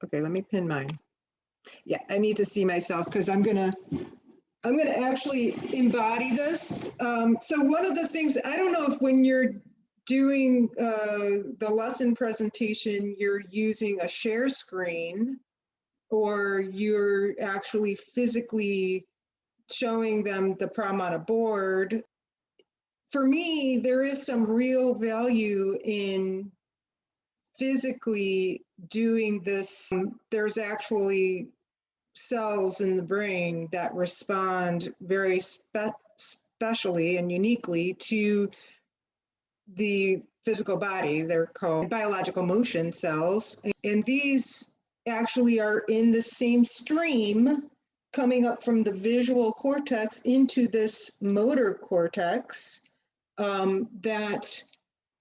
Okay, let me pin mine. Yeah, I need to see myself because I'm gonna actually embody this. So one of the things, I don't know if when you're doing the lesson presentation, you're using a share screen or you're actually physically showing them the problem on a board. For me, there is some real value in physically doing this. There's actually cells in the brain that respond very specially and uniquely to the physical body. They're called biological motion cells. And these actually are in the same stream coming up from the visual cortex into this motor cortex that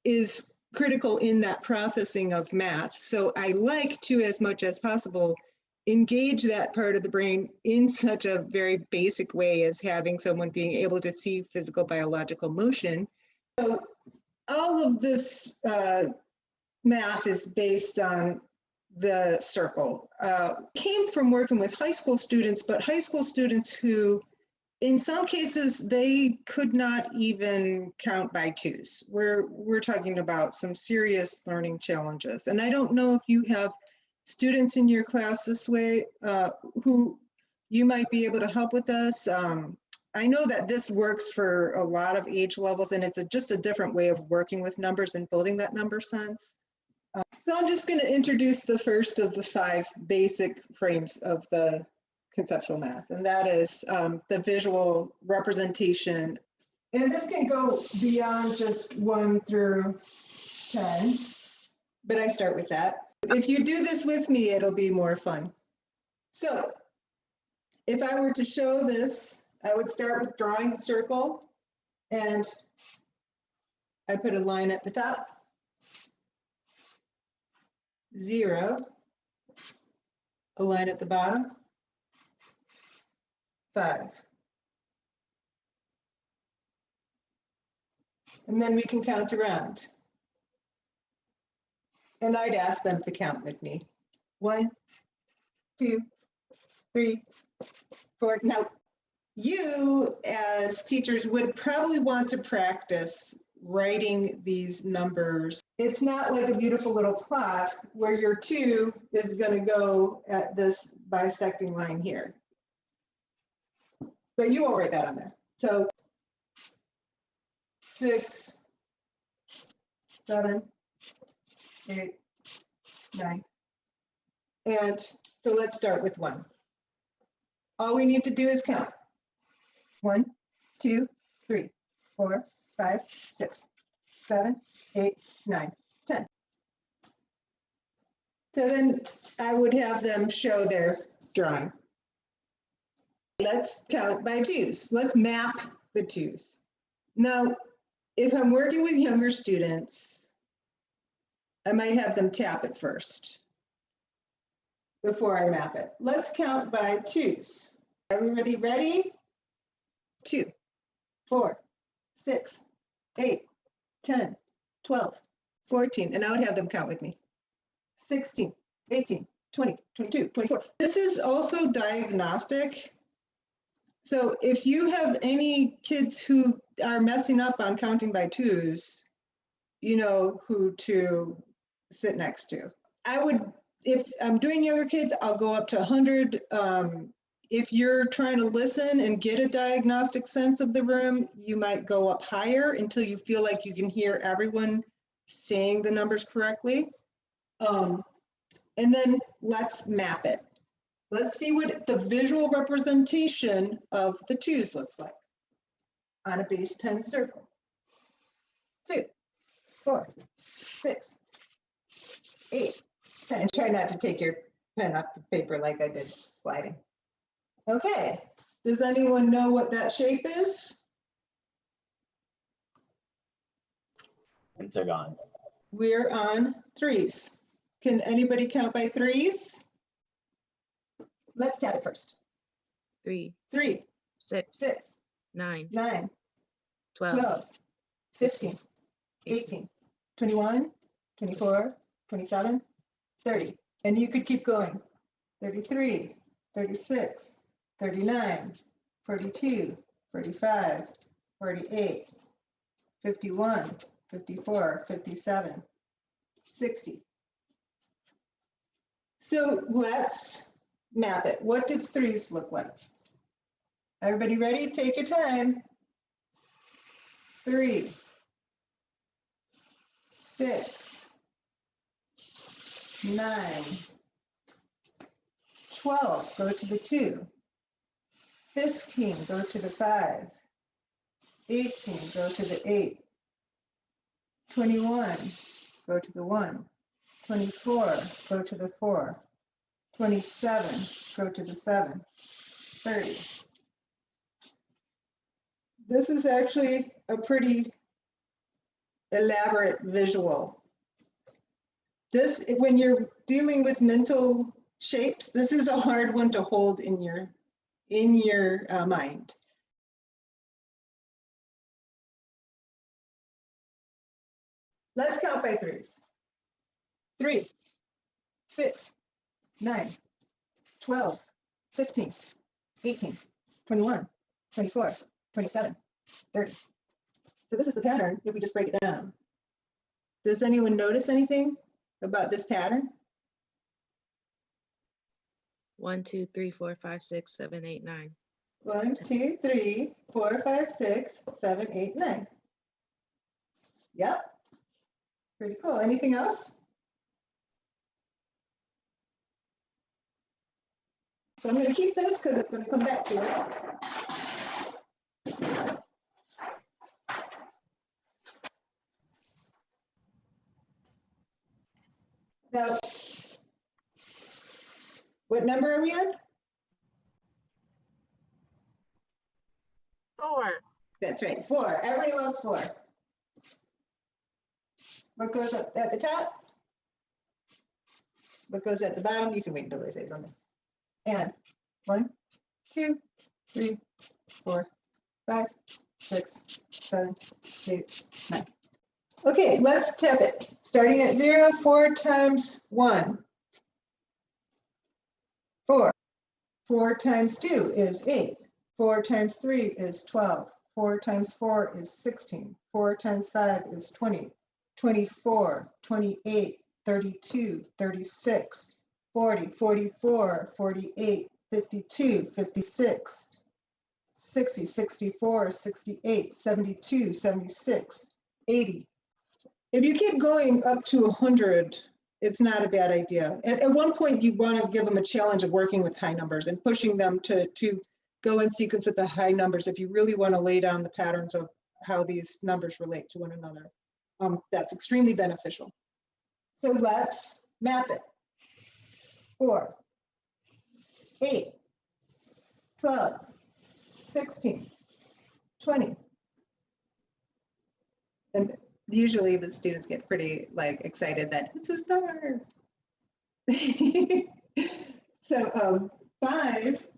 is critical in that processing of math. So I like to, as much as possible, engage that part of the brain in such a very basic way as having someone being able to see physical biological motion. So all of this math is based on the circle. Came from working with high school students, but high school students who, in some cases, they could not even count by twos. We're talking about some serious learning challenges. And I don't know if you have students in your class this way who you might be able to help with us. I know that this works for a lot of age levels, and it's just a different way of working with numbers and building that number sense. So I'm just going to introduce the first of the 5 basic frames of the conceptual math, and that is the visual representation. And this can go beyond just 1 through 10, but I start with that. If you do this with me, it'll be more fun. So if I were to show this, I would start with drawing the circle, and I put a line at the top, 0, a line at the bottom, 5. And then we can count around. And I'd ask them to count with me. 1, 2, 3, 4. Now, you as teachers would probably want to practice writing these numbers. It's not like a beautiful little clock where your 2 is going to go at this bisecting line here. But you won't write that on there. So 6, 7, 8, 9. And so let's start with 1. All we need to do is count. 1, 2, 3, 4, 5, 6, 7, 8, 9, 10. So then I would have them show their drawing. Let's count by twos. Let's map the twos. Now, if I'm working with younger students, I might have them tap it first before I map it. Let's count by twos. Everybody ready? 2, 4, 6, 8, 10, 12, 14. And I would have them count with me. 16, 18, 20, 22, 24. This is also diagnostic. So if you have any kids who are messing up on counting by twos, you know who to sit next to. I would, if I'm doing younger kids, I'll go up to 100. If you're trying to listen and get a diagnostic sense of the room, you might go up higher until you feel like you can hear everyone saying the numbers correctly. And then let's map it. Let's see what the visual representation of the twos looks like on a base 10 circle. 2, 4, 6, 8, 10. And try not to take your pen off the paper like I did sliding. Okay, does anyone know what that shape is? Pentagon. We're on 3s. Can anybody count by 3s? Let's tap it first. 3, 3, 6, 6, 9, 9, 12, 12, 15, 18, 21, 24, 27, 30. And you could keep going. 33, 36, 39, 42, 45, 48, 51, 54, 57, 60. So let's map it. What did threes look like? Everybody ready? Take your time. 3, 6, 9, 12, go to the 2. 15, go to the 5. 18, go to the 8. 21, go to the 1. 24, go to the 4. 27, go to the 7. 30. This is actually a pretty elaborate visual. This, when you're dealing with mental shapes, this is a hard one to hold in your mind. Let's count by threes. 3, 6, 9, 12, 15, 18, 21, 24, 27, 30. So this is the pattern if we just break it down. Does anyone notice anything about this pattern? 1, 2, 3, 4, 5, 6, 7, 8, 9. 1, 2, 3, 4, 5, 6, 7, 8, 9. Yep. Pretty cool. Anything else? So I'm going to keep this because it's going to come back to it. Now, what number are we on? 4. That's right, 4. Everybody loves 4. What goes up at the top? What goes at the bottom? You can wait until they say something. And 1, 2, 3, 4, 5, 6, 7, 8, 9. Okay, let's tap it. Starting at 0, 4 times 1. 4. 4 times 2 is 8. 4 times 3 is 12. 4 times 4 is 16. 4 times 5 is 20. 24, 28, 32, 36, 40, 44, 48, 52, 56, 60, 64, 68, 72, 76, 80. If you keep going up to 100, it's not a bad idea. At one point, you want to give them a challenge of working with high numbers and pushing them to go in sequence with the high numbers if you really want to lay down the patterns of how these numbers relate to one another. That's extremely beneficial. So let's map it. 4, 8, 12, 16, 20. And usually the students get pretty excited that it's a star. So 5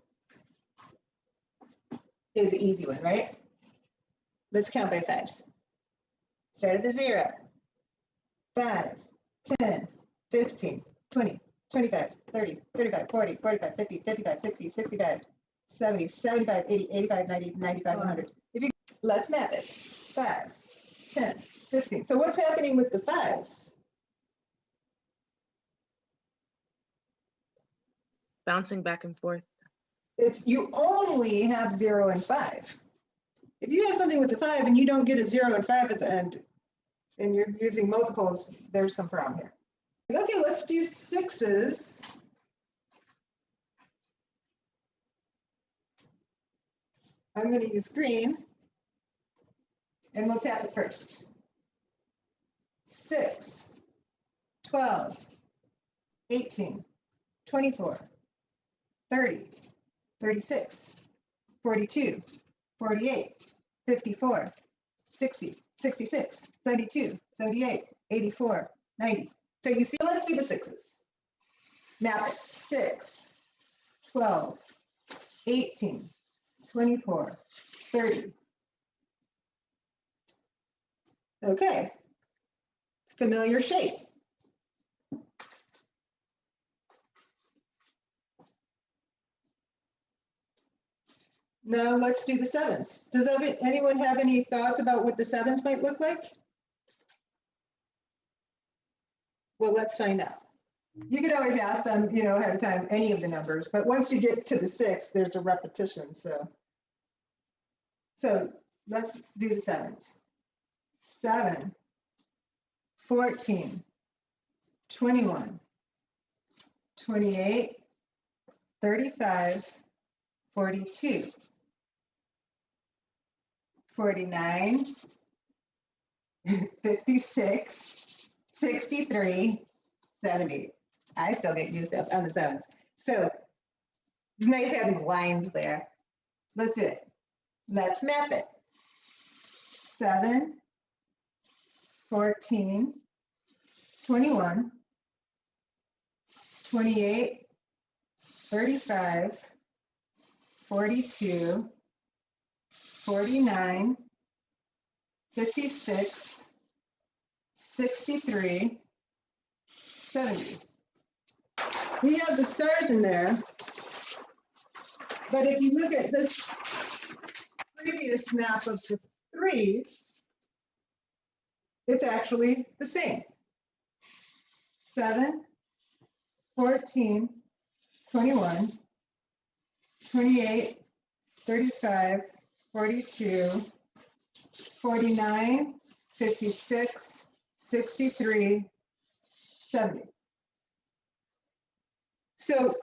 is the easy one, right? Let's count by 5s. Start at the 0. 5, 10, 15, 20, 25, 30, 35, 40, 45, 50, 55, 60, 65, 70, 75, 80, 85, 90, 95, 100. Let's map it. 5, 10, 15. So what's happening with the 5s? Bouncing back and forth. You only have 0 and 5. If you have something with the 5 and you don't get a 0 and 5 at the end, and you're using multiples, there's some problem here. Okay, let's do 6s. I'm going to use green, and we'll tap it first. 6, 12, 18, 24, 30, 36, 42, 48, 54, 60, 66, 72, 78, 84, 90. So you see, let's do the 6s. Map it. 6, 12, 18, 24, 30. Okay. Familiar shape. Now let's do the sevens. Does anyone have any thoughts about what the sevens might look like? Well, let's find out. You can always ask them, you know, ahead of time, any of the numbers, but once you get to the six, there's a repetition, so let's do the sevens. 7, 14, 21, 28, 35, 42, 49, 56, 63, 70. I still get used up on the sevens. So it's nice having lines there. Let's do it. Let's map it. 7, 14, 21, 28, 35, 42, 49, 56, 63, 70. We have the stars in there, but if you look at this previous map of the threes, it's actually the same. 7, 14, 21, 28, 35, 42, 49, 56, 63, 70. So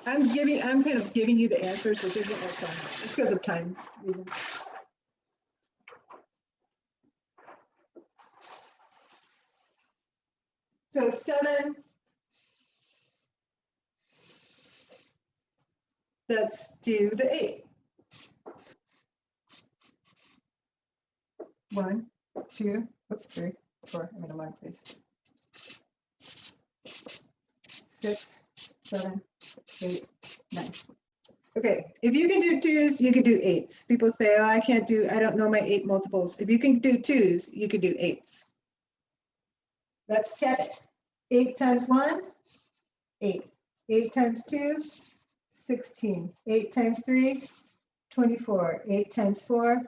I'm kind of giving you the answers, which isn't as fun. It's because of time reasons. So 7, let's do the 8. 1, 2, oops, 3, 4, I'm in a long place. 6, 7, 8, 9. Okay, if you can do 2s, you can do 8s. People say, oh, I don't know my 8 multiples. If you can do 2s, you can do 8s. Let's check it. 8 times 1, 8. 8 times 2, 16. 8 times 3, 24. 8 times 4,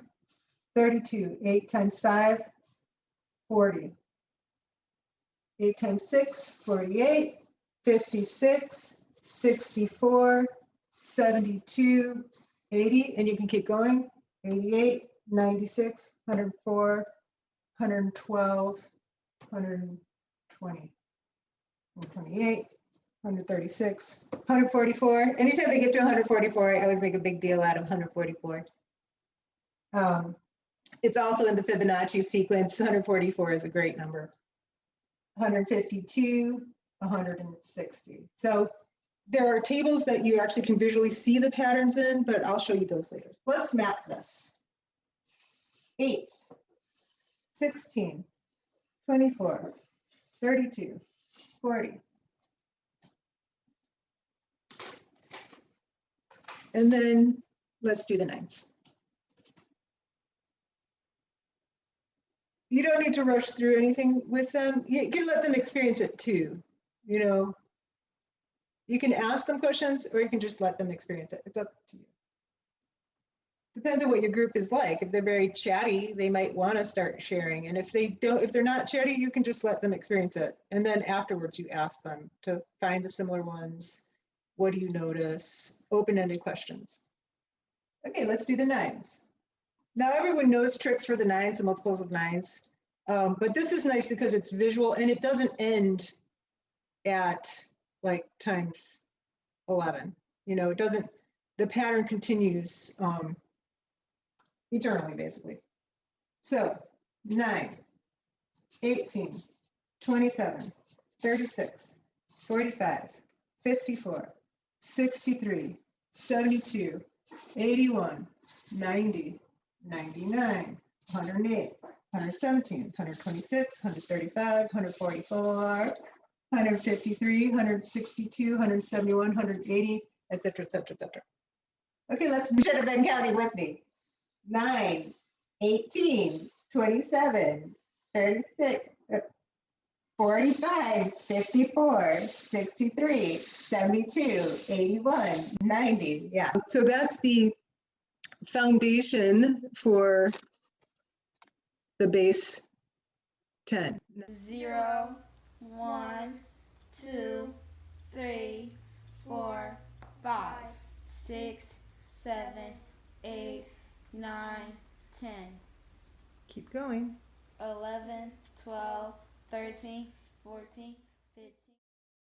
32. 8 times 5, 40. 8 times 6, 48. 56, 64, 72, 80, and you can keep going. 88, 96, 104, 112, 120, 128, 136, 144. Anytime they get to 144, I always make a big deal out of 144. It's also in the Fibonacci sequence. 144 is a great number. 152, 160. So there are tables that you actually can visually see the patterns in, but I'll show you those later. Let's map this. 8, 16, 24, 32, 40. And then let's do the 9s. You don't need to rush through anything with them. You can let them experience it too. You know, you can ask them questions or you can just let them experience it. It's up to you. Depends on what your group is like. If they're very chatty, they might want to start sharing. And if they're not chatty, you can just let them experience it. And then afterwards you ask them to find the similar ones. What do you notice? Open-ended questions. Okay, let's do the 9s. Now everyone knows tricks for the 9s, the multiples of 9s. But this is nice because it's visual and it doesn't end at like times 11. You know, it doesn't, the pattern continues eternally, basically. So 9, 18, 27, 36, 45, 54, 63, 72, 81, 90, 99, 108, 117, 126, 135, 144, 153, 162, 171, 180, etc., etc., etc. Okay, you should have been counting with me. 9, 18, 27, 36, 45, 54, 63, 72, 81, 90. Yeah. So that's the foundation for the base 10. 0, 1, 2, 3, 4, 5, 6, 7, 8, 9, 10, Keep going. 11, 12, 13, 14,